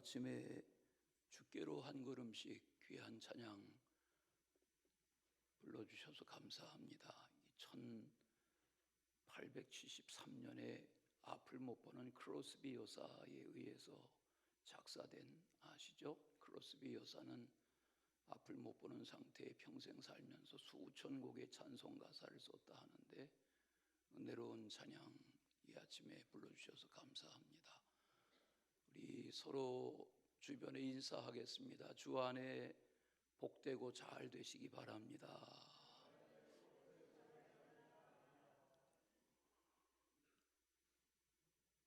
아침에 주께로 한 걸음씩 귀한 찬양 불러주셔서 감사합니다. 1873년에 앞을 못 보는 크로스비 여사에 의해서 작사된, 아시죠? 크로스비 여사는 앞을 못 보는 상태에 평생 살면서 수천 곡의 찬송 가사를 썼다 하는데 은혜로운 찬양 이 아침에 불러주셔서 감사합니다. 우리 서로 주변에 인사하겠습니다. 주 안에 복되고 잘 되시기 바랍니다.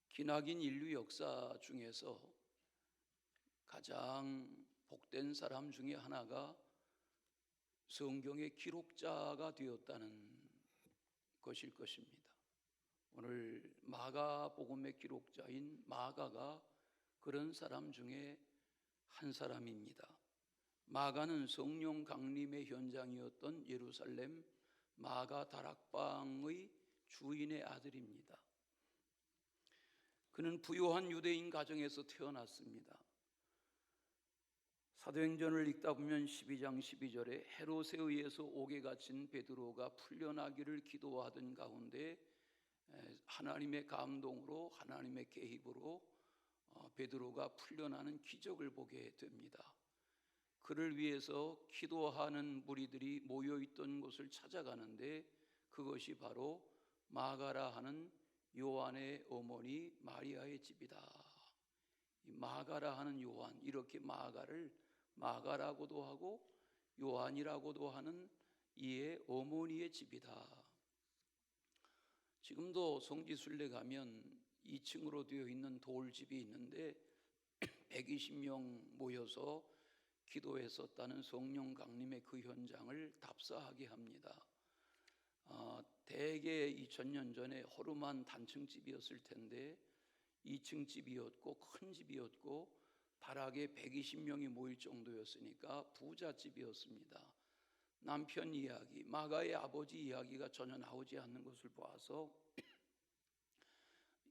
기나긴 인류 역사 중에서 가장 복된 사람 중에 하나가 성경의 기록자가 되었다는 것일 것입니다. 오늘 마가복음의 기록자인 마가가 그런 사람 중에 한 사람입니다. 마가는 성령 강림의 현장이었던 예루살렘 마가 다락방의 주인의 아들입니다. 그는 부유한 유대인 가정에서 태어났습니다. 사도행전을 읽다 보면 12장 12절에 헤롯에 의해서 옥에 갇힌 베드로가 풀려나기를 기도하던 가운데 하나님의 감동으로, 하나님의 계입으로 베드로가 풀려나는 기적을 보게 됩니다. 그를 위해서 기도하는 무리들이 모여있던 곳을 찾아가는데 그것이 바로 마가라 하는 요한의 어머니 마리아의 집이다. 이 마가라 하는 요한, 이렇게 마가를 마가라고도 하고 요한이라고도 하는 이의 어머니의 집이다. 지금도 성지순례 가면 2층으로 되어 있는 돌집이 있는데 120명 모여서 기도했었다는 성령 강림의 그 현장을 답사하게 합니다. 대개 2000년 전에 허름한 단층집이었을 텐데 2층 집이었고 큰 집이었고 다락에 120명이 모일 정도였으니까 부잣집이었습니다. 남편 이야기, 마가의 아버지 이야기가 전혀 나오지 않는 것을 봐서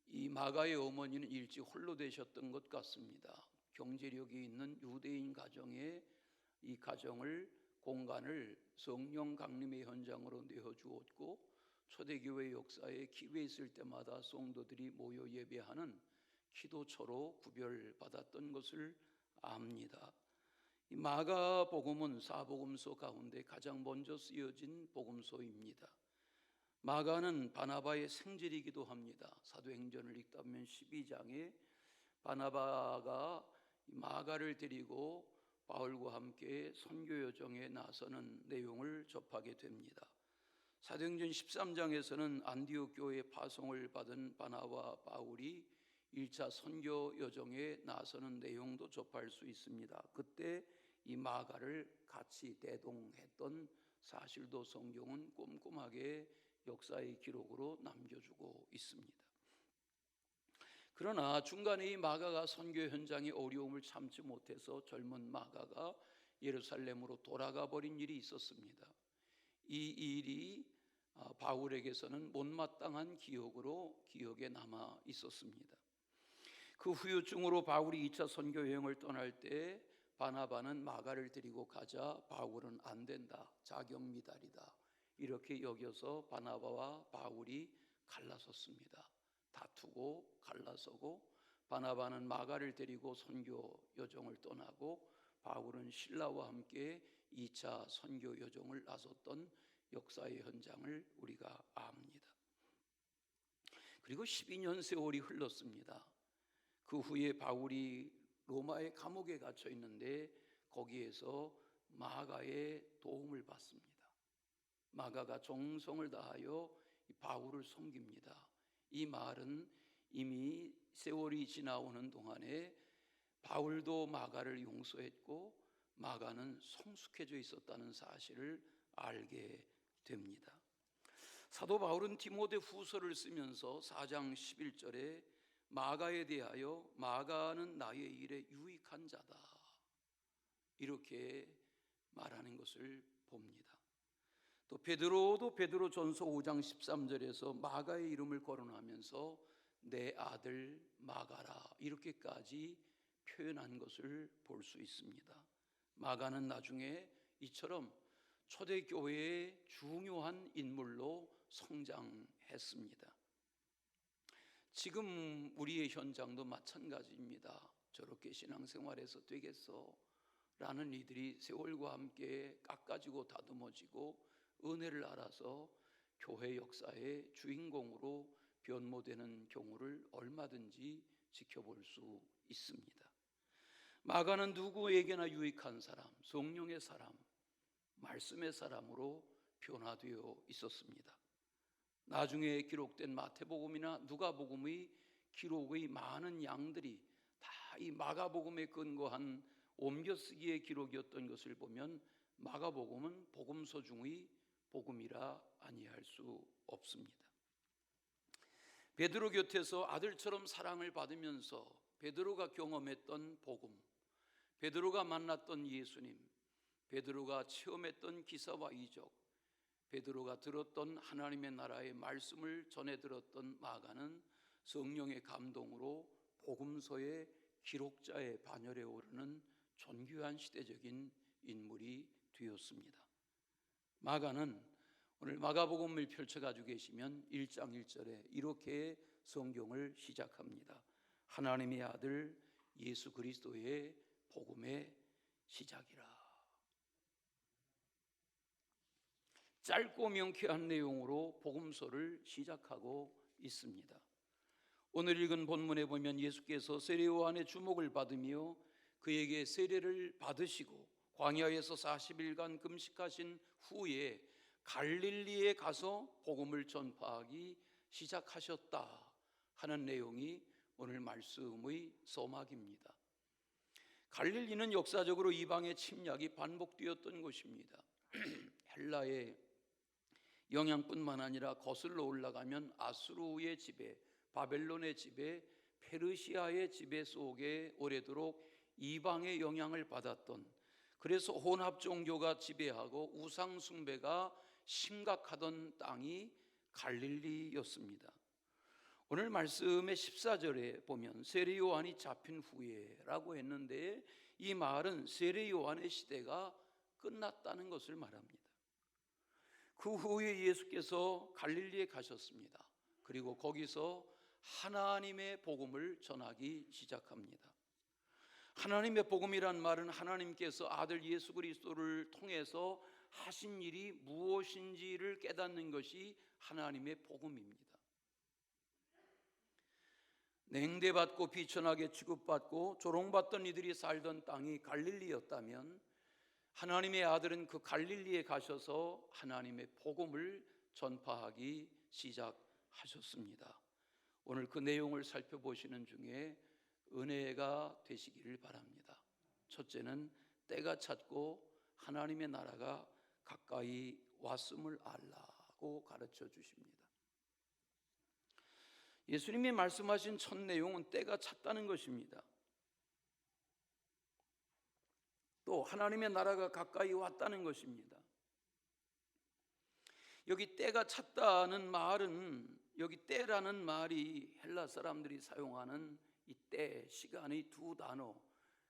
이 마가의 어머니는 일찍 홀로 되셨던 것 같습니다. 경제력이 있는 유대인 가정에 이 가정을, 공간을 성령 강림의 현장으로 내어주었고 초대교회 역사에 기회 있을 때마다 성도들이 모여 예배하는 기도처로 구별받았던 것을 압니다. 이 마가복음은 사복음서 가운데 가장 먼저 쓰여진 복음서입니다. 마가는 바나바의 생질이기도 합니다. 사도행전을 읽다 보면 12장에 바나바가 마가를 데리고 바울과 함께 선교 여정에 나서는 내용을 접하게 됩니다. 사도행전 13장에서는 안디옥 교회의 파송을 받은 바나바와 바울이 1차 선교 여정에 나서는 내용도 접할 수 있습니다. 그때 이 마가를 같이 대동했던 사실도 성경은 꼼꼼하게 역사의 기록으로 남겨주고 있습니다. 그러나 중간에 이 마가가 선교 현장의 어려움을 참지 못해서 젊은 마가가 예루살렘으로 돌아가 버린 일이 있었습니다. 이 일이 바울에게서는 못마땅한 기억으로 기억에 남아 있었습니다. 그 후유증으로 바울이 2차 선교 여행을 떠날 때 바나바는 마가를 데리고 가자 바울은 안 된다, 자격 미달이다, 이렇게 여겨서 바나바와 바울이 갈라섰습니다. 다투고 갈라서고 바나바는 마가를 데리고 선교 여정을 떠나고 바울은 신라와 함께 2차 선교 여정을 나섰던 역사의 현장을 우리가 압니다. 그리고 12년 세월이 흘렀습니다. 그 후에 바울이 로마의 감옥에 갇혀 있는데 거기에서 마가의 도움을 받습니다. 마가가 정성을 다하여 바울을 섬깁니다. 이 말은 이미 세월이 지나오는 동안에 바울도 마가를 용서했고 마가는 성숙해져 있었다는 사실을 알게 됩니다. 사도 바울은 디모데 후서를 쓰면서 4장 11절에 마가에 대하여 마가는 나의 일에 유익한 자다, 이렇게 말하는 것을 봅니다. 또 베드로도 베드로전서 5장 13절에서 마가의 이름을 거론하면서 내 아들 마가라, 이렇게까지 표현한 것을 볼 수 있습니다. 마가는 나중에 이처럼 초대교회의 중요한 인물로 성장했습니다. 지금 우리의 현장도 마찬가지입니다. 저렇게 신앙생활해서 되겠어? 라는 이들이 세월과 함께 깎아지고 다듬어지고 은혜를 알아서 교회 역사의 주인공으로 변모되는 경우를 얼마든지 지켜볼 수 있습니다. 마가는 누구에게나 유익한 사람, 성령의 사람, 말씀의 사람으로 변화되어 있었습니다. 나중에 기록된 마태복음이나 누가복음의 기록의 많은 양들이 다 이 마가복음에 근거한 옮겨쓰기의 기록이었던 것을 보면 마가복음은 복음서 중의 복음이라 아니할 수 없습니다. 베드로 곁에서 아들처럼 사랑을 받으면서 베드로가 경험했던 복음, 베드로가 만났던 예수님, 베드로가 체험했던 기사와 이적, 베드로가 들었던 하나님의 나라의 말씀을 전해 들었던 마가는 성령의 감동으로 복음서의 기록자의 반열에 오르는 존귀한 시대적인 인물이 되었습니다. 마가는 오늘 마가복음을 펼쳐가지고 계시면 1장 1절에 이렇게 성경을 시작합니다. 하나님의 아들 예수 그리스도의 복음의 시작이라. 짧고 명쾌한 내용으로 복음서를 시작하고 있습니다. 오늘 읽은 본문에 보면 예수께서 세례 요한의 주목을 받으며 그에게 세례를 받으시고 광야에서 40일간 금식하신 후에 갈릴리에 가서 복음을 전파하기 시작하셨다 하는 내용이 오늘 말씀의 서막입니다. 갈릴리는 역사적으로 이방의 침략이 반복되었던 곳입니다. 헬라의 영향뿐만 아니라 거슬러 올라가면 아수르의 지배, 바벨론의 지배, 페르시아의 지배 속에 오래도록 이방의 영향을 받았던, 그래서 혼합 종교가 지배하고 우상 숭배가 심각하던 땅이 갈릴리였습니다. 오늘 말씀의 14절에 보면 세례 요한이 잡힌 후에라고 했는데 이 말은 세례 요한의 시대가 끝났다는 것을 말합니다. 그 후에 예수께서 갈릴리에 가셨습니다. 그리고 거기서 하나님의 복음을 전하기 시작합니다. 하나님의 복음이란 말은 하나님께서 아들 예수 그리스도를 통해서 하신 일이 무엇인지를 깨닫는 것이 하나님의 복음입니다. 냉대받고 비천하게 취급받고 조롱받던 이들이 살던 땅이 갈릴리였다면 하나님의 아들은 그 갈릴리에 가셔서 하나님의 복음을 전파하기 시작하셨습니다. 오늘 그 내용을 살펴보시는 중에 은혜가 되시기를 바랍니다. 첫째는 때가 찼고 하나님의 나라가 가까이 왔음을 알라고 가르쳐 주십니다. 예수님이 말씀하신 첫 내용은 때가 찼다는 것입니다. 또 하나님의 나라가 가까이 왔다는 것입니다. 여기 때가 찼다는 말은, 여기 때라는 말이 헬라 사람들이 사용하는 이 때, 시간의 두 단어,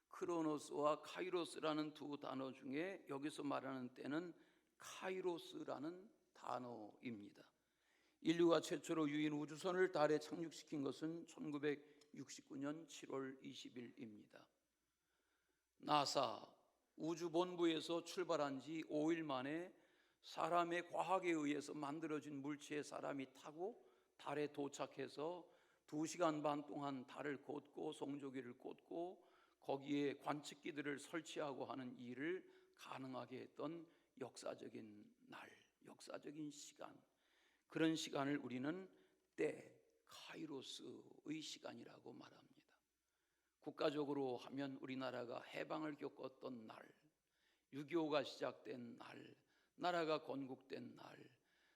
크로노스와 카이로스라는 두 단어 중에 여기서 말하는 때는 카이로스라는 단어입니다. 인류가 최초로 유인 우주선을 달에 착륙시킨 것은 1969년 7월 20일입니다. 나사 우주본부에서 출발한 지 5일 만에 사람의 과학에 의해서 만들어진 물체에 사람이 타고 달에 도착해서 2시간 반 동안 달을 걷고 송조기를 꽂고 거기에 관측기들을 설치하고 하는 일을 가능하게 했던 역사적인 날, 역사적인 시간, 그런 시간을 우리는 때, 카이로스의 시간이라고 말합니다. 국가적으로 하면 우리나라가 해방을 겪었던 날, 6.25가 시작된 날, 나라가 건국된 날,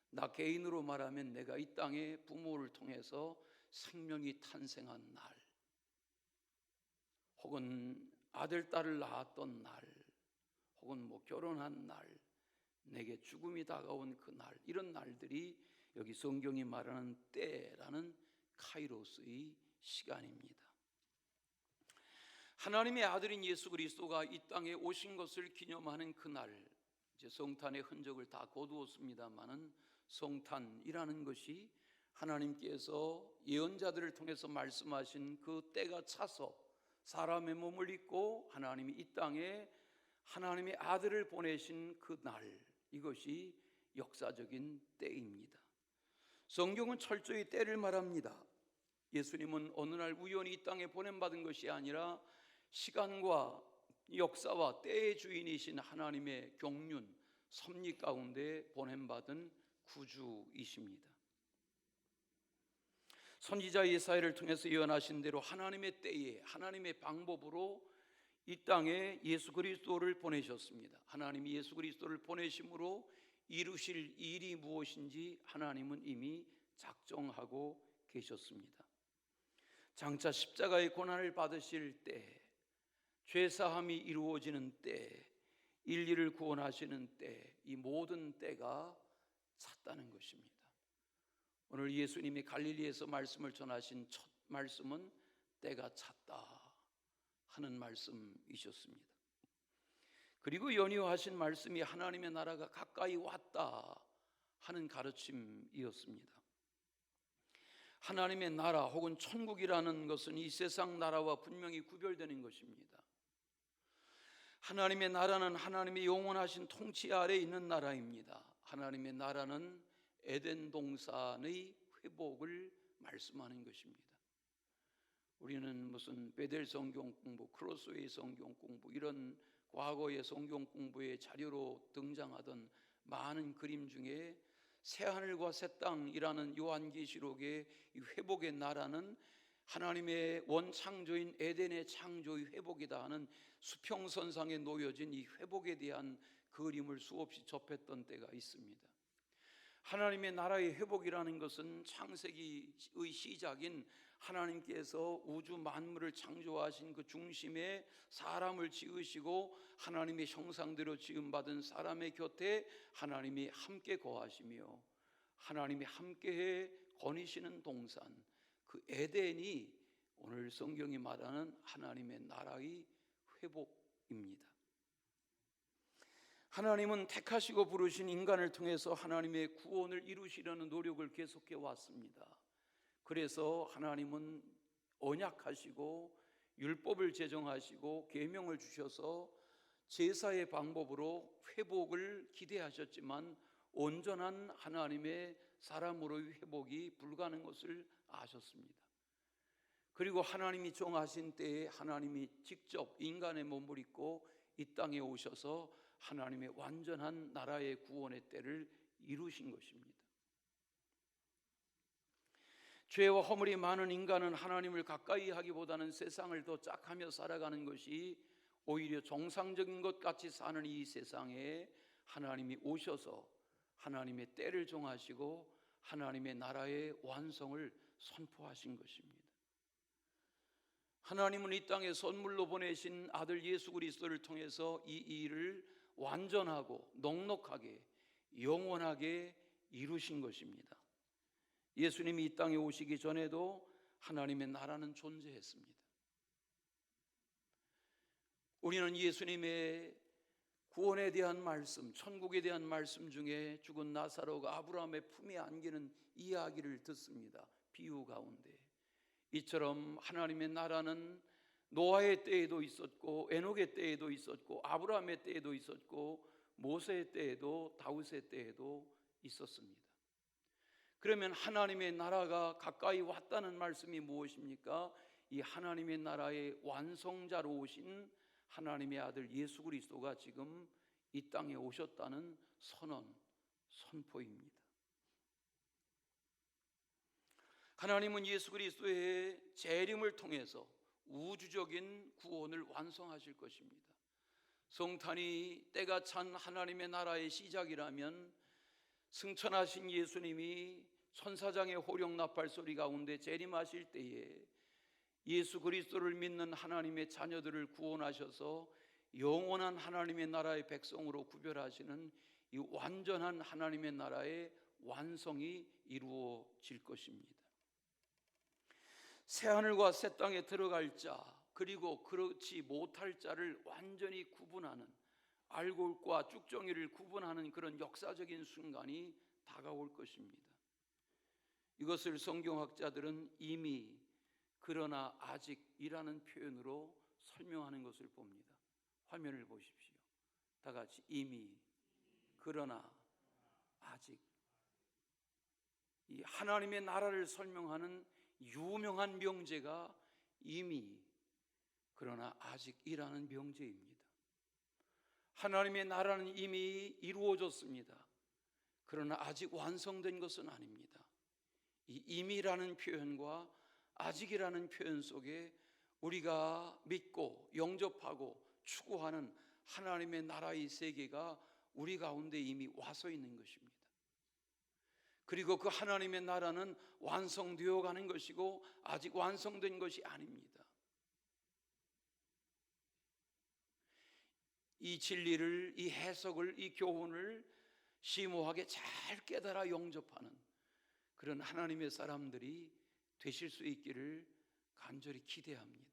나 개인으로 말하면 내가 이 땅에 부모를 통해서 생명이 탄생한 날, 혹은 아들, 딸을 낳았던 날, 혹은 결혼한 날, 내게 죽음이 다가온 그 날, 이런 날들이 여기 성경이 말하는 때라는 카이로스의 시간입니다. 하나님의 아들인 예수 그리스도가 이 땅에 오신 것을 기념하는 그날, 이제 성탄의 흔적을 다 거두었습니다마는 성탄이라는 것이 하나님께서 예언자들을 통해서 말씀하신 그 때가 차서 사람의 몸을 입고 하나님이 이 땅에 하나님의 아들을 보내신 그 날, 이것이 역사적인 때입니다. 성경은 철저히 때를 말합니다. 예수님은 어느 날 우연히 이 땅에 보냄받은 것이 아니라 시간과 역사와 때의 주인이신 하나님의 경륜, 섭리 가운데 보냄받은 구주이십니다. 선지자 예사야를 통해서 예언하신 대로 하나님의 때에 하나님의 방법으로 이 땅에 예수 그리스도를 보내셨습니다. 하나님이 예수 그리스도를 보내심으로 이루실 일이 무엇인지 하나님은 이미 작정하고 계셨습니다. 장차 십자가의 고난을 받으실 때, 죄사함이 이루어지는 때, 인류를 구원하시는 때, 이 모든 때가 찼다는 것입니다. 오늘 예수님이 갈릴리에서 말씀을 전하신 첫 말씀은 때가 찼다 하는 말씀이셨습니다. 그리고 연이어하신 말씀이 하나님의 나라가 가까이 왔다 하는 가르침이었습니다. 하나님의 나라 혹은 천국이라는 것은 이 세상 나라와 분명히 구별되는 것입니다. 하나님의 나라는 하나님의 영원하신 통치 아래 있는 나라입니다. 하나님의 나라는 에덴 동산의 회복을 말씀하는 것입니다. 우리는 무슨 베델 성경 공부, 크로스웨이 성경 공부, 이런 과거의 성경 공부의 자료로 등장하던 많은 그림 중에 새하늘과 새 땅이라는 요한계시록의 이 회복의 나라는 하나님의 원창조인 에덴의 창조의 회복이다 하는 수평선상에 놓여진 이 회복에 대한 그림을 수없이 접했던 때가 있습니다. 하나님의 나라의 회복이라는 것은 창세기의 시작인 하나님께서 우주 만물을 창조하신 그 중심에 사람을 지으시고 하나님의 형상대로 지음받은 사람의 곁에 하나님이 함께 거하시며 하나님이 함께해 거니시는 동산, 그 에덴이 오늘 성경이 말하는 하나님의 나라의 회복입니다. 하나님은 택하시고 부르신 인간을 통해서 하나님의 구원을 이루시려는 노력을 계속해 왔습니다. 그래서 하나님은 언약하시고 율법을 제정하시고 계명을 주셔서 제사의 방법으로 회복을 기대하셨지만 온전한 하나님의 사람으로의 회복이 불가능한 것을 아셨습니다. 그리고 하나님이 정하신 때에 하나님이 직접 인간의 몸을 입고 이 땅에 오셔서 하나님의 완전한 나라의 구원의 때를 이루신 것입니다. 죄와 허물이 많은 인간은 하나님을 가까이 하기보다는 세상을 더 짝하며 살아가는 것이 오히려 정상적인 것 같이 사는 이 세상에 하나님이 오셔서 하나님의 때를 정하시고 하나님의 나라의 완성을 선포하신 것입니다. 하나님은 이 땅에 선물로 보내신 아들 예수 그리스도를 통해서 이 일을 완전하고 넉넉하게 영원하게 이루신 것입니다. 예수님이 이 땅에 오시기 전에도 하나님의 나라는 존재했습니다. 우리는 예수님의 구원에 대한 말씀, 천국에 대한 말씀 중에 죽은 나사로가 아브라함의 품에 안기는 이야기를 듣습니다. 비유 가운데. 이처럼 하나님의 나라는 노아의 때에도 있었고 에녹의 때에도 있었고 아브라함의 때에도 있었고 모세의 때에도 다윗의 때에도 있었습니다. 그러면 하나님의 나라가 가까이 왔다는 말씀이 무엇입니까? 이 하나님의 나라의 완성자로 오신 하나님의 아들 예수 그리스도가 지금 이 땅에 오셨다는 선포입니다. 하나님은 예수 그리스도의 재림을 통해서 우주적인 구원을 완성하실 것입니다. 성탄이 때가 찬 하나님의 나라의 시작이라면 승천하신 예수님이 천사장의 호령 나팔 소리 가운데 재림하실 때에 예수 그리스도를 믿는 하나님의 자녀들을 구원하셔서 영원한 하나님의 나라의 백성으로 구별하시는 이 완전한 하나님의 나라의 완성이 이루어질 것입니다. 새하늘과 새 땅에 들어갈 자, 그리고 그렇지 못할 자를 완전히 구분하는, 알곡과 쭉정이를 구분하는 그런 역사적인 순간이 다가올 것입니다. 이것을 성경학자들은 이미, 그러나 아직이라는 표현으로 설명하는 것을 봅니다. 화면을 보십시오. 다 같이 이미, 그러나, 아직. 이 하나님의 나라를 설명하는 유명한 명제가 이미, 그러나 아직이라는 명제입니다. 하나님의 나라는 이미 이루어졌습니다. 그러나 아직 완성된 것은 아닙니다. 이 이미라는 표현과 아직이라는 표현 속에 우리가 믿고 영접하고 추구하는 하나님의 나라의 세계가 우리 가운데 이미 와서 있는 것입니다. 그리고 그 하나님의 나라는 완성되어 가는 것이고 아직 완성된 것이 아닙니다. 이 진리를, 이 해석을, 이 교훈을 심오하게 잘 깨달아 영접하는 그런 하나님의 사람들이 되실 수 있기를 간절히 기대합니다.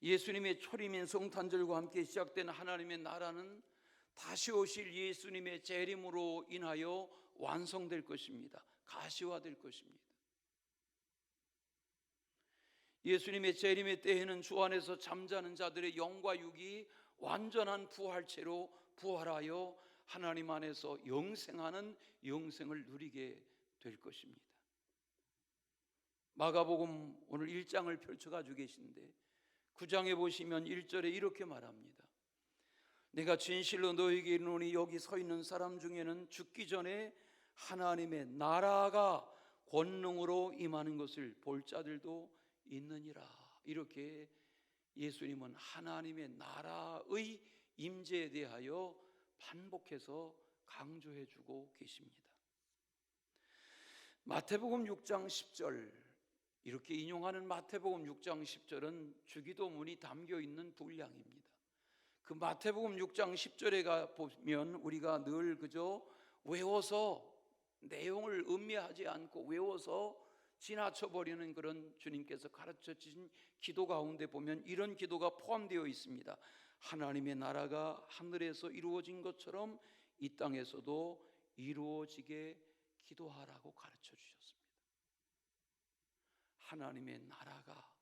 예수님의 초림인 성탄절과 함께 시작된 하나님의 나라는 다시 오실 예수님의 재림으로 인하여 완성될 것입니다. 가시화될 것입니다. 예수님의 재림의 때에는 주 안에서 잠자는 자들의 영과 육이 완전한 부활체로 부활하여 하나님 안에서 영생하는 영생을 누리게 될 것입니다. 마가복음 오늘 1장을 펼쳐가지고 계신데 9장에 보시면 1절에 이렇게 말합니다. 내가 진실로 너희에게 이르노니 여기 서 있는 사람 중에는 죽기 전에 하나님의 나라가 권능으로 임하는 것을 볼 자들도 있느니라. 이렇게 예수님은 하나님의 나라의 임재에 대하여 반복해서 강조해 주고 계십니다. 마태복음 6장 10절, 이렇게 인용하는 마태복음 6장 10절은 주기도문이 담겨 있는 분량입니다. 그 마태복음 6장 10절에 가 보면 우리가 늘 그저 외워서 내용을 음미하지 않고 외워서 지나쳐버리는 그런 주님께서 가르쳐 주신 기도 가운데 보면 이런 기도가 포함되어 있습니다. 하나님의 나라가 하늘에서 이루어진 것처럼 이 땅에서도 이루어지게 기도하라고 가르쳐 주셨습니다. 하나님의 나라가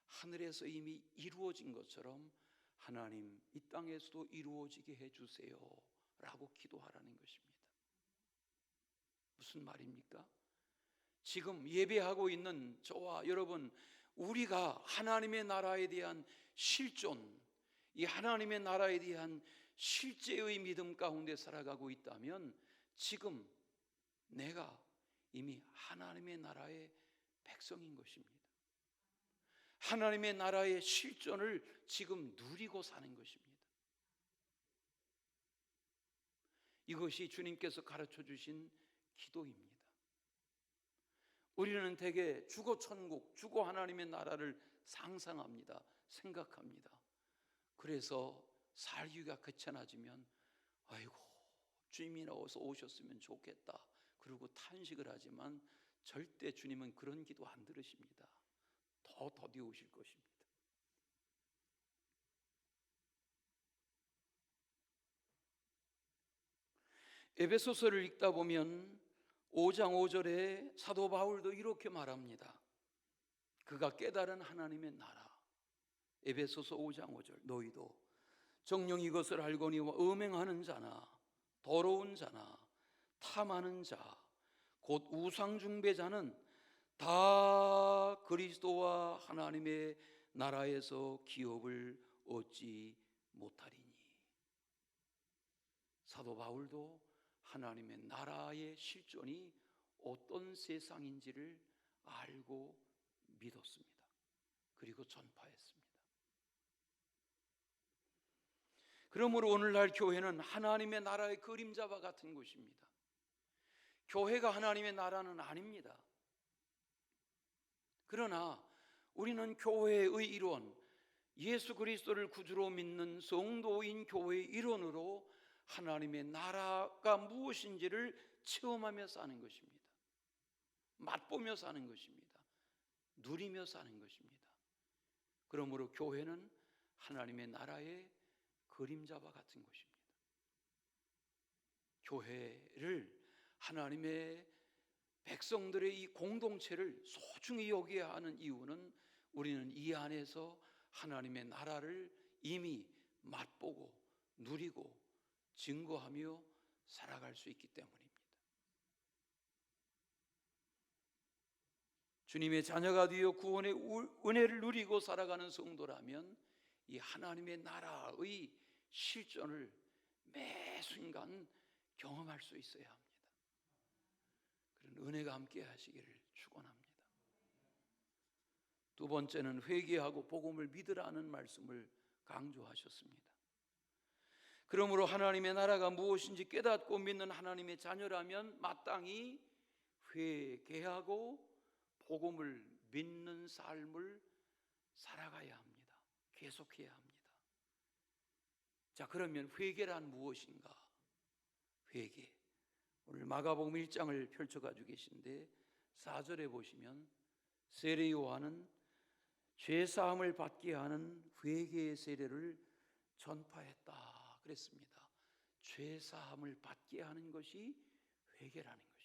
하늘에서 이미 이루어진 것처럼 하나님 이 땅에서도 이루어지게 해주세요 라고 기도하라는 것입니다. 무슨 말입니까? 지금 예배하고 있는 저와 여러분, 우리가 하나님의 나라에 대한 실존, 이 하나님의 나라에 대한 실제의 믿음 가운데 살아가고 있다면 지금 내가 이미 하나님의 나라의 백성인 것입니다. 하나님의 나라의 실존을 지금 누리고 사는 것입니다. 이것이 주님께서 가르쳐 주신 기도입니다. 우리는 대개 주거 천국, 주거 하나님의 나라를 상상합니다. 생각합니다. 그래서 살기가 귀찮아지면 아이고 주님이 어서 오셨으면 좋겠다. 그리고 탄식을 하지만 절대 주님은 그런 기도 안 들으십니다. 더 더디 오실 것입니다. 에베소서를 읽다 보면 5장 5절에 사도 바울도 이렇게 말합니다. 그가 깨달은 하나님의 나라. 에베소서 5장 5절. 너희도 정녕 이것을 알거니와 음행하는 자나 더러운 자나 탐하는 자 곧 우상 숭배자는 다 그리스도와 하나님의 나라에서 기업을 얻지 못하리니. 사도 바울도 하나님의 나라의 실존이 어떤 세상인지를 알고 믿었습니다. 그리고 전파했습니다. 그러므로 오늘날 교회는 하나님의 나라의 그림자와 같은 곳입니다. 교회가 하나님의 나라는 아닙니다. 그러나 우리는 교회의 일원, 예수 그리스도를 구주로 믿는 성도인 교회의 일원으로 하나님의 나라가 무엇인지를 체험하며 사는 것입니다. 맛보며 사는 것입니다. 누리며 사는 것입니다. 그러므로 교회는 하나님의 나라의 그림자와 같은 것입니다. 교회를 하나님의 백성들의 이 공동체를 소중히 여겨야 하는 이유는 우리는 이 안에서 하나님의 나라를 이미 맛보고 누리고 증거하며 살아갈 수 있기 때문입니다. 주님의 자녀가 되어 구원의 은혜를 누리고 살아가는 성도라면 이 하나님의 나라의 실존을 매 순간 경험할 수 있어야 합니다. 그런 은혜가 함께 하시기를 축원합니다. 두 번째는 회개하고 복음을 믿으라는 말씀을 강조하셨습니다. 그러므로 하나님의 나라가 무엇인지 깨닫고 믿는 하나님의 자녀라면 마땅히 회개하고 복음을 믿는 삶을 살아가야 합니다. 계속해야 합니다. 자, 그러면 회개란 무엇인가? 회개. 오늘 마가복음 1장을 펼쳐가지고 계신데 4절에 보시면 세례 요한은 죄사함을 받게 하는 회개의 세례를 전파했다 그랬습니다. 죄사함을 받게 하는 것이 회개라는 것입니다.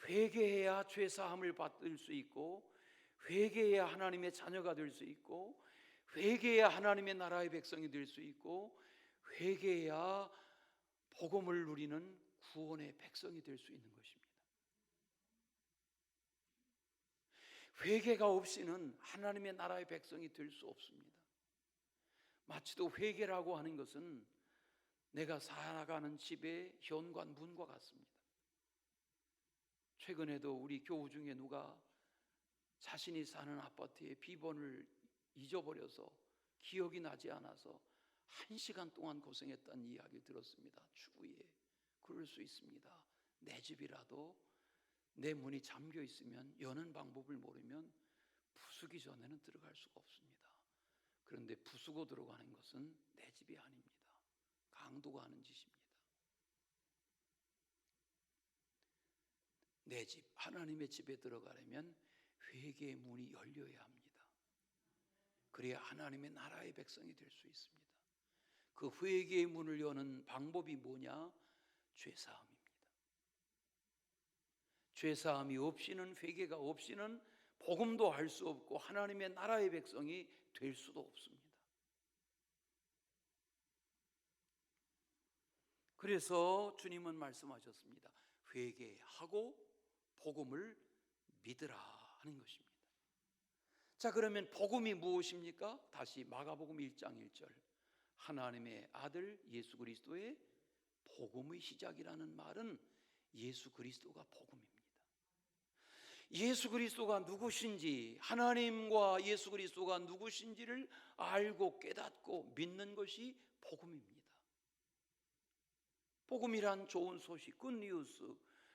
회개해야 죄사함을 받을 수 있고, 회개해야 하나님의 자녀가 될 수 있고, 회개해야 하나님의 나라의 백성이 될 수 있고, 회개해야 복음을 누리는 구원의 백성이 될 수 있는 것입니다. 회개가 없이는 하나님의 나라의 백성이 될 수 없습니다. 마치도 회개라고 하는 것은 내가 살아가는 집의 현관 문과 같습니다. 최근에도 우리 교우 중에 누가 자신이 사는 아파트의 비번을 잊어버려서 기억이 나지 않아서 1시간 동안 고생했다는 이야기를 들었습니다. 추후에. 그럴 수 있습니다. 내 집이라도 내 문이 잠겨 있으면 여는 방법을 모르면 부수기 전에는 들어갈 수가 없습니다. 그런데 부수고 들어가는 것은 내 집이 아닙니다. 강도가 하는 짓입니다. 내 집, 하나님의 집에 들어가려면 회개의 문이 열려야 합니다. 그래야 하나님의 나라의 백성이 될 수 있습니다. 그 회개의 문을 여는 방법이 뭐냐? 죄사함입니다. 죄사함이 없이는, 회개가 없이는 복음도 할 수 없고 하나님의 나라의 백성이 될 수도 없습니다. 그래서 주님은 말씀하셨습니다. 회개하고 복음을 믿으라 하는 것입니다. 자, 그러면 복음이 무엇입니까? 다시 마가복음 1장 1절. 하나님의 아들 예수 그리스도의 복음의 시작이라는 말은 예수 그리스도가 복음입니다. 예수 그리스도가 누구신지, 하나님과 예수 그리스도가 누구신지를 알고 깨닫고 믿는 것이 복음입니다. 복음이란 좋은 소식, 굿뉴스.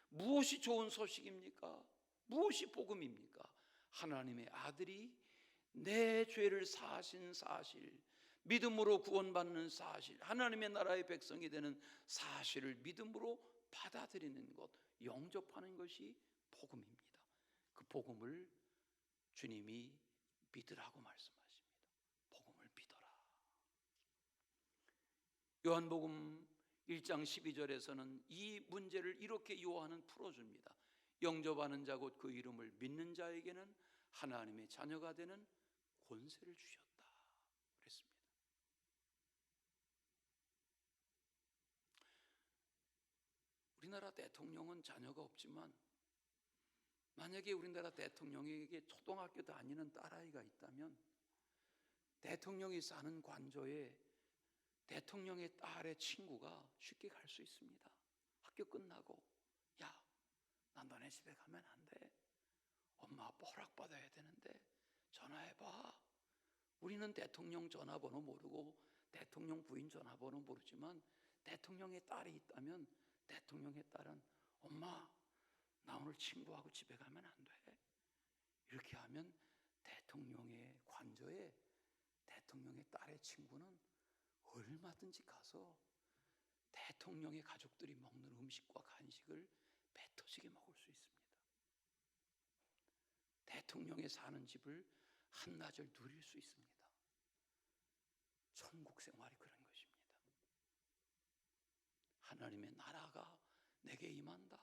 무엇이 좋은 소식입니까? 무엇이 복음입니까? 하나님의 아들이 내 죄를 사하신 사실, 믿음으로 구원받는 사실, 하나님의 나라의 백성이 되는 사실을 믿음으로 받아들이는 것, 영접하는 것이 복음입니다. 그 복음을 주님이 믿으라고 말씀하십니다. 복음을 믿어라. 요한복음 1장 12절에서는 이 문제를 이렇게 요한은 풀어줍니다. 영접하는 자 곧 그 이름을 믿는 자에게는 하나님의 자녀가 되는 권세를 주셨다 그랬습니다. 우리나라 대통령은 자녀가 없지만 만약에 우리나라 대통령에게 초등학교 다니는 딸아이가 있다면 대통령이 사는 관저에 대통령의 딸의 친구가 쉽게 갈 수 있습니다. 학교 끝나고 야, 난 너네 집에 가면 안 돼. 엄마 아빠 허락받아야 되는데 전화해봐. 우리는 대통령 전화번호 모르고 대통령 부인 전화번호 모르지만 대통령의 딸이 있다면 대통령의 딸은 엄마 나 오늘 친구하고 집에 가면 안 돼. 이렇게 하면 대통령의 관저에 대통령의 딸의 친구는 얼마든지 가서 대통령의 가족들이 먹는 음식과 간식을 배 터지게 먹을 수 있습니다. 대통령이 사는 집을 한낮을 누릴 수 있습니다. 천국 생활이 그런 것입니다. 하나님의 나라가 내게 임한다,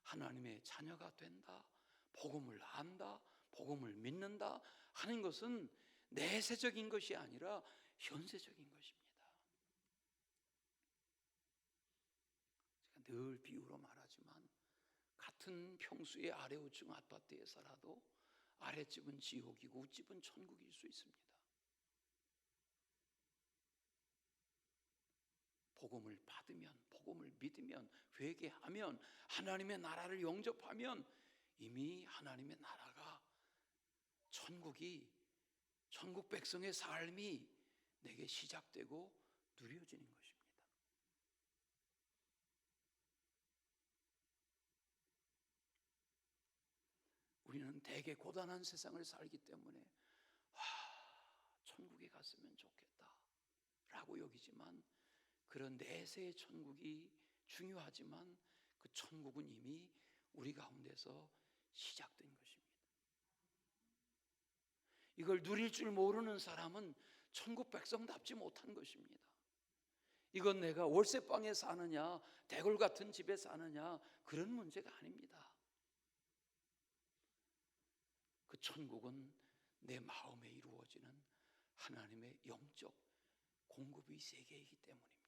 하나님의 자녀가 된다, 복음을 안다, 복음을 믿는다 하는 것은 내세적인 것이 아니라 현세적인 것입니다. 제가 늘 비유로 말하지만 같은 평수의 아래 우층 아파트에 살아도 아랫집은 지옥이고 윗집은 천국일 수 있습니다. 복음을 받으면, 복음을 믿으면, 회개하면, 하나님의 나라를 영접하면 이미 하나님의 나라가, 천국이, 천국 백성의 삶이 내게 시작되고 누려지는 것입니다. 우리는 되게 고단한 세상을 살기 때문에 천국에 갔으면 좋겠다 라고 여기지만, 그런 내세의 천국이 중요하지만 그 천국은 이미 우리 가운데서 시작된 것입니다. 이걸 누릴 줄 모르는 사람은 천국 백성답지 못한 것입니다. 이건 내가 월세방에 사느냐, 대골 같은 집에 사느냐, 그런 문제가 아닙니다. 그 천국은 내 마음에 이루어지는 하나님의 영적 공급의 세계이기 때문입니다.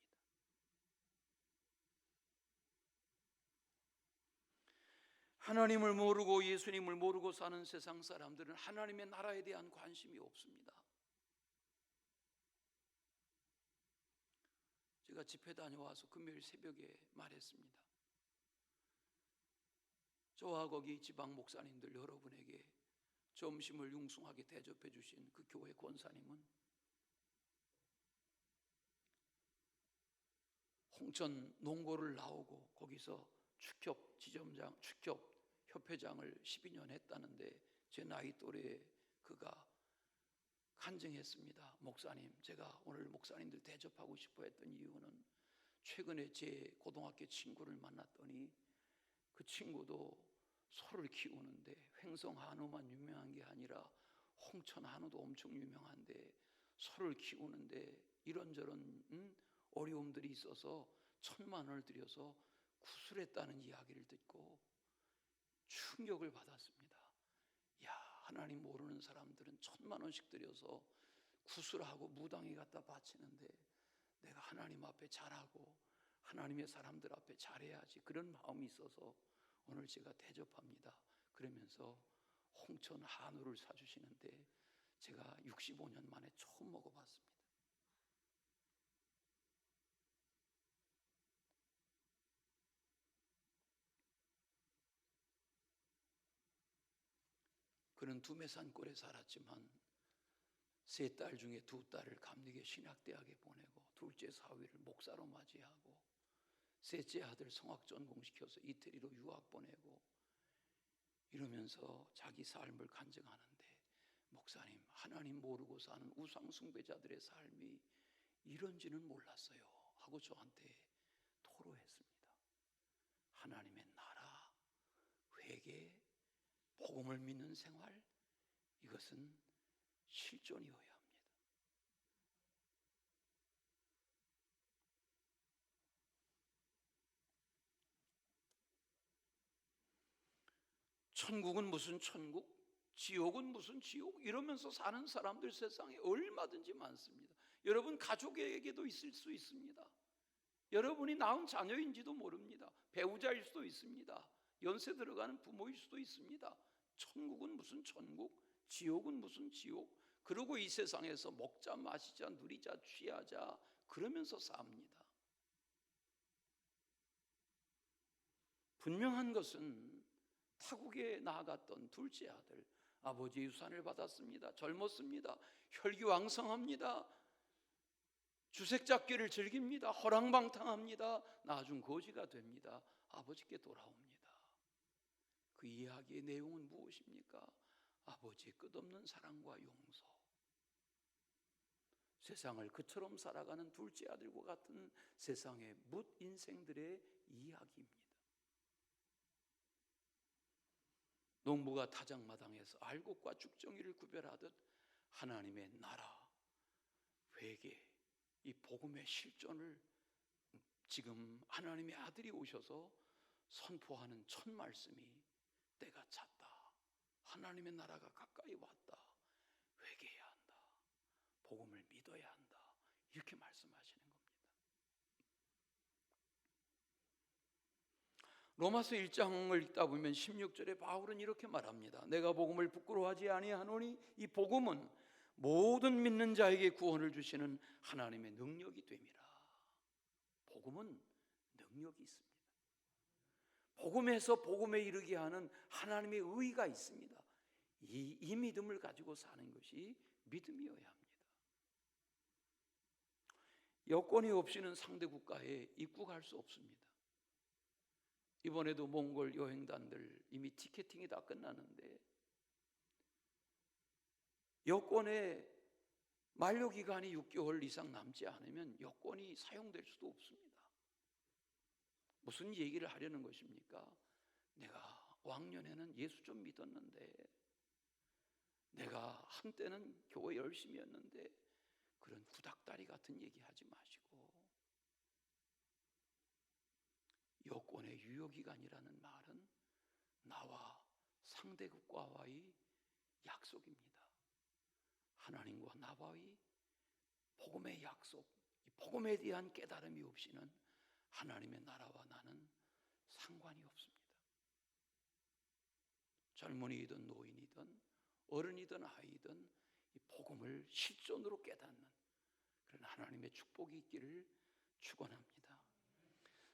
하나님을 모르고 예수님을 모르고 사는 세상 사람들은 하나님의 나라에 대한 관심이 없습니다. 제가 집회 다녀와서 금요일 새벽에 말했습니다. 저와 거기 지방 목사님들 여러분에게 점심을 융숭하게 대접해 주신 그 교회 권사님은 홍천 농고를 나오고 거기서 축협 지점장, 축협 협회장을 12년 했다는데 제 나이 또래에 그가 간증했습니다. 목사님, 제가 오늘 목사님들 대접하고 싶어 했던 이유는 최근에 제 고등학교 친구를 만났더니 그 친구도 소를 키우는데 횡성 한우만 유명한 게 아니라 홍천 한우도 엄청 유명한데 소를 키우는데 이런저런 어려움들이 있어서 1,000만 원을 들여서 구술했다는 이야기를 듣고 충격을 받았습니다. 야, 하나님 모르는 사람들은 1,000만 원씩 들여서 구술하고 무당이 갖다 바치는데 내가 하나님 앞에 잘하고 하나님의 사람들 앞에 잘해야지, 그런 마음이 있어서 오늘 제가 대접합니다. 그러면서 홍천 한우를 사주시는데 제가 65년 만에 처음 먹어봤습니다. 그는 두메산골에 살았지만 3딸 중에 2딸을 감리교 신학대학에 보내고 둘째 사위를 목사로 맞이하고 셋째 아들 성악 전공시켜서 이태리로 유학 보내고 이러면서 자기 삶을 간증하는데, 목사님, 하나님 모르고 사는 우상 숭배자들의 삶이 이런지는 몰랐어요 하고 저한테 토로했습니다. 하나님의 나라, 회개, 복음을 믿는 생활, 이것은 실존이어야 합니다. 천국은 무슨 천국, 지옥은 무슨 지옥 이러면서 사는 사람들 세상에 얼마든지 많습니다. 여러분 가족에게도 있을 수 있습니다. 여러분이 낳은 자녀인지도 모릅니다. 배우자일 수도 있습니다. 연세 들어가는 부모일 수도 있습니다. 천국은 무슨 천국, 지옥은 무슨 지옥, 그러고 이 세상에서 먹자 마시자 누리자 취하자 그러면서 삽니다. 분명한 것은 타국에 나아갔던 둘째 아들, 아버지의 유산을 받았습니다. 젊었습니다. 혈기왕성합니다. 주색잡기를 즐깁니다. 허랑방탕합니다. 나중 거지가 됩니다. 아버지께 돌아옵니다. 그 이야기의 내용은 무엇입니까? 아버지의 끝없는 사랑과 용서. 세상을 그처럼 살아가는 둘째 아들과 같은 세상의 뭇 인생들의 이야기입니다. 농부가 타작마당에서 알곡과 죽정이를 구별하듯 하나님의 나라, 회개, 이 복음의 실존을 지금 하나님의 아들이 오셔서 선포하는 첫 말씀이 때가 찼다, 하나님의 나라가 가까이 왔다, 회개해야 한다, 복음을 믿어야 한다, 이렇게 말씀하시는 겁니다. 로마서 1장을 읽다 보면 16절에 바울은 이렇게 말합니다. 내가 복음을 부끄러워하지 아니하노니 이 복음은 모든 믿는 자에게 구원을 주시는 하나님의 능력이 됨이라. 복음은 능력이 있습니다. 복음에서 복음에 이르게 하는 하나님의 의가 있습니다. 이 믿음을 가지고 사는 것이 믿음이어야 합니다. 여건이 없이는 상대 국가에 입국할 수 없습니다. 이번에도 몽골 여행단들 이미 티켓팅이 다 끝났는데 여권에 만료기간이 6개월 이상 남지 않으면 여권이 사용될 수도 없습니다. 무슨 얘기를 하려는 것입니까? 내가 왕년에는 예수 좀 믿었는데, 내가 한때는 교회 열심히 했는데, 그런 구닥다리 같은 얘기 하지 마시고 여권의 유효기간이라는 말은 나와 상대국가와의 약속입니다. 하나님과 나와의 복음의 약속, 이 복음에 대한 깨달음이 없이는 하나님의 나라와 나는 상관이 없습니다. 젊은이든 노인이든 어른이든 아이든 이 복음을 실존으로 깨닫는 그런 하나님의 축복이 있기를 축원합니다.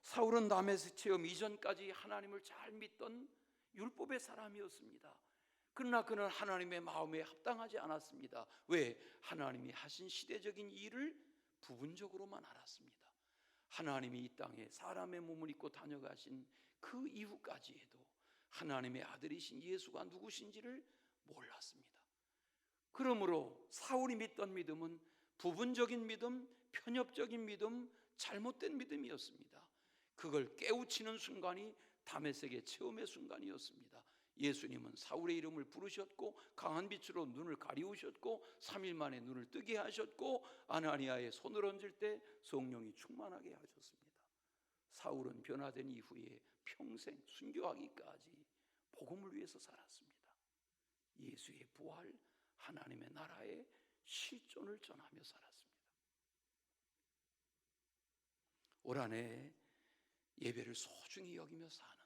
사울은 다메섹 체험 이전까지 하나님을 잘 믿던 율법의 사람이었습니다. 그러나 그는 하나님의 마음에 합당하지 않았습니다. 왜? 하나님이 하신 시대적인 일을 부분적으로만 알았습니다. 하나님이 이 땅에 사람의 몸을 입고 다녀가신 그 이후까지에도 하나님의 아들이신 예수가 누구신지를 몰랐습니다. 그러므로 사울이 믿던 믿음은 부분적인 믿음, 편협적인 믿음, 잘못된 믿음이었습니다. 그걸 깨우치는 순간이 다메섹의 체험의 순간이었습니다. 예수님은 사울의 이름을 부르셨고 강한 빛으로 눈을 가리우셨고 3일 만에 눈을 뜨게 하셨고 아나니아의 손을 얹을 때 성령이 충만하게 하셨습니다. 사울은 변화된 이후에 평생 순교하기까지 복음을 위해서 살았습니다. 예수의 부활, 하나님의 나라의 실존을 전하며 살았습니다. 올 한 해 예배를 소중히 여기며 사는,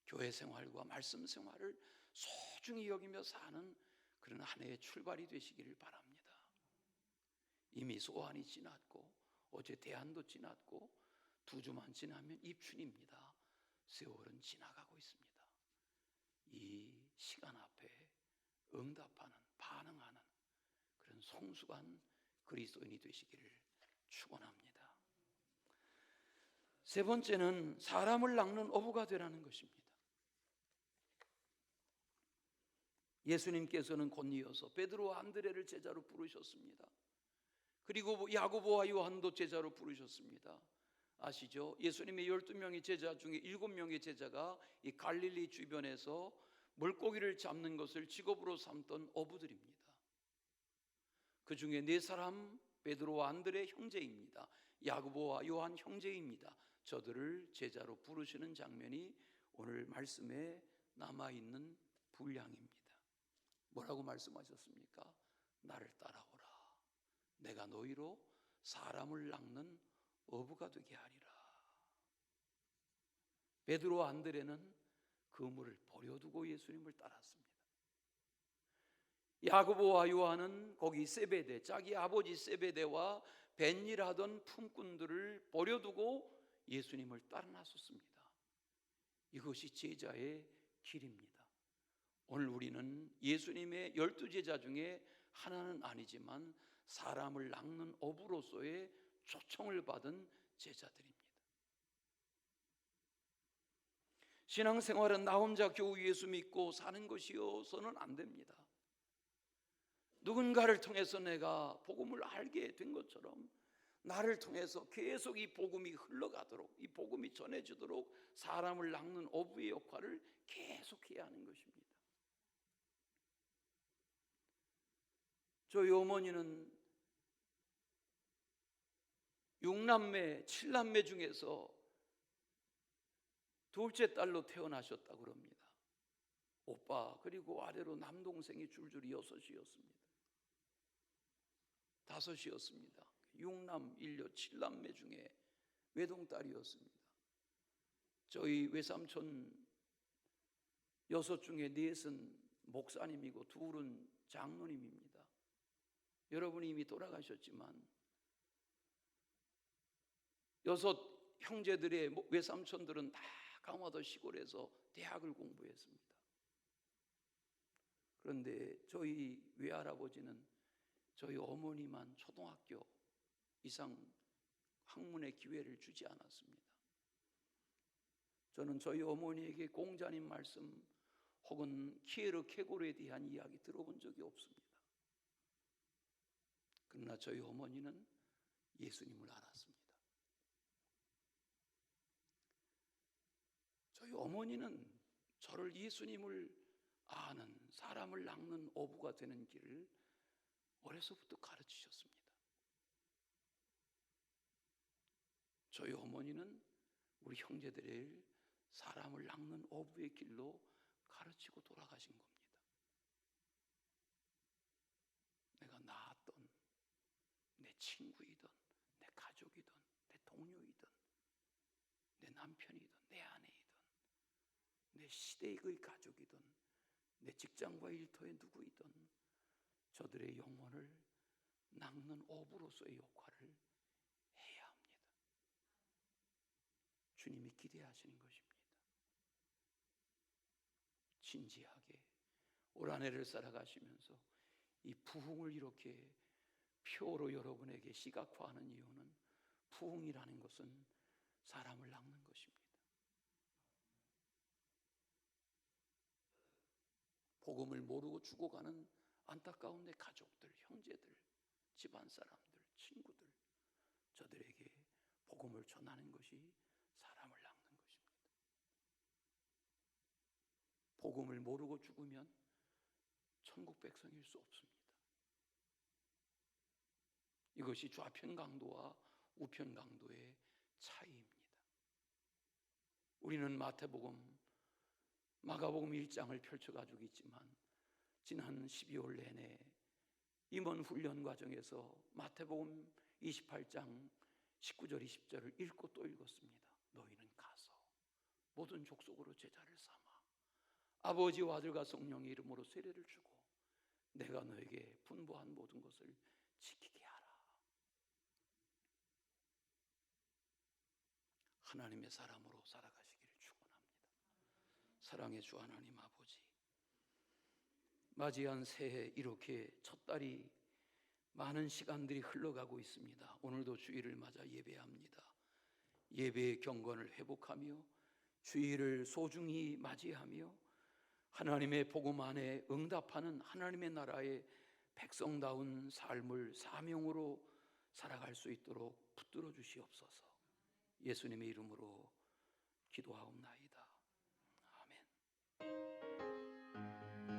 교회 생활과 말씀 생활을 소중히 여기며 사는 그런 한 해의 출발이 되시기를 바랍니다. 이미 소환이 지났고 어제 대안도 지났고 2주만 지나면 입춘입니다. 세월은 지나가고 있습니다. 이 시간 앞에 응답하는, 반응하는 그런 성숙한 그리스도인이 되시기를 축원합니다. 세 번째는 사람을 낚는 어부가 되라는 것입니다. 예수님께서는 곧 이어서 베드로와 안드레를 제자로 부르셨습니다. 그리고 야고보와 요한도 제자로 부르셨습니다. 아시죠? 예수님의 12명의 제자 중에 7명의 제자가 이 갈릴리 주변에서 물고기를 잡는 것을 직업으로 삼던 어부들입니다. 그 중에 4사람 베드로와 안드레 형제입니다. 야고보와 요한 형제입니다. 저들을 제자로 부르시는 장면이 오늘 말씀에 남아있는 분량입니다. 뭐라고 말씀하셨습니까? 나를 따라오라. 내가 너희로 사람을 낚는 어부가 되게 하리라. 베드로와 안드레는 그물을 버려두고 예수님을 따랐습니다. 야고보와 요한은 거기 세베대, 자기 아버지 세베대와 뱃일하던 품꾼들을 버려두고 예수님을 따라 나섰습니다. 이것이 제자의 길입니다. 오늘 우리는 예수님의 12제자 중에 하나는 아니지만 사람을 낚는 어부로서의 초청을 받은 제자들입니다. 신앙생활은 나 혼자 겨우 예수 믿고 사는 것이어서는 안 됩니다. 누군가를 통해서 내가 복음을 알게 된 것처럼 나를 통해서 계속 이 복음이 흘러가도록, 이 복음이 전해지도록 사람을 낚는 어부의 역할을 계속해야 하는 것입니다. 저희 어머니는 6남매, 7남매 중에서 둘째 딸로 태어나셨다고 그럽니다. 오빠 그리고 아래로 남동생이 줄줄이 6이었습니다. 5이었습니다. 6남 1녀 7남매 중에 외동딸이었습니다. 저희 외삼촌 6 중에 4은 목사님이고 2은 장로님입니다. 여러분이 이미 돌아가셨지만 6 형제들의 외삼촌들은 다 강화도 시골에서 대학을 공부했습니다. 그런데 저희 외할아버지는 저희 어머니만 초등학교 이상 학문의 기회를 주지 않았습니다. 저는 저희 어머니에게 공자님 말씀 혹은 키에르 케고르에 대한 이야기 들어본 적이 없습니다. 그러나 저희 어머니는 예수님을 알았습니다. 저희 어머니는 저를 예수님을 아는, 사람을 낚는 어부가 되는 길을 어려서부터 가르치셨습니다. 저희 어머니는 우리 형제들을 사람을 낚는 어부의 길로 가르치고 돌아가신 겁니다. 내가 낳았던 내 친구이든 내 가족이든 내 동료이든 내 남편이든 내 아내이든 내 시댁의 가족이든 내 직장과 일터의 누구이든 저들의 영혼을 낚는 어부로서의 역할을 해야 합니다. 주님이 기대하시는 것입니다. 진지하게 올 한 해를 살아가시면서 이 부흥을 이렇게 표로 여러분에게 시각화하는 이유는 부흥이라는 것은 사람을 낚는 것입니다. 복음을 모르고 죽어가는 안타까운 내 가족들, 형제들, 집안 사람들, 친구들, 저들에게 복음을 전하는 것이 사람을 낚는 것입니다. 복음을 모르고 죽으면 천국 백성일 수 없습니다. 이것이 좌편 강도와 우편 강도의 차이입니다. 우리는 마태복음, 마가복음 1장을 펼쳐가지고 있지만 지난 12월 내내 임원 훈련 과정에서 마태복음 28장 19절 20절을 읽고 또 읽었습니다. 너희는 가서 모든 족속으로 제자를 삼아 아버지와 아들과 성령의 이름으로 세례를 주고 내가 너에게 분부한 모든 것을 지키게 하라. 하나님의 사람으로 살아가시기를 축원합니다. 사랑의 주 하나님 아버지, 맞이한 새해 이렇게 첫 달이 많은 시간들이 흘러가고 있습니다. 오늘도 주일을 맞아 예배합니다. 예배의 경건을 회복하며 주일을 소중히 맞이하며 하나님의 복음 안에 응답하는 하나님의 나라의 백성다운 삶을 사명으로 살아갈 수 있도록 붙들어 주시옵소서. 예수님의 이름으로 기도하옵나이다. 아멘.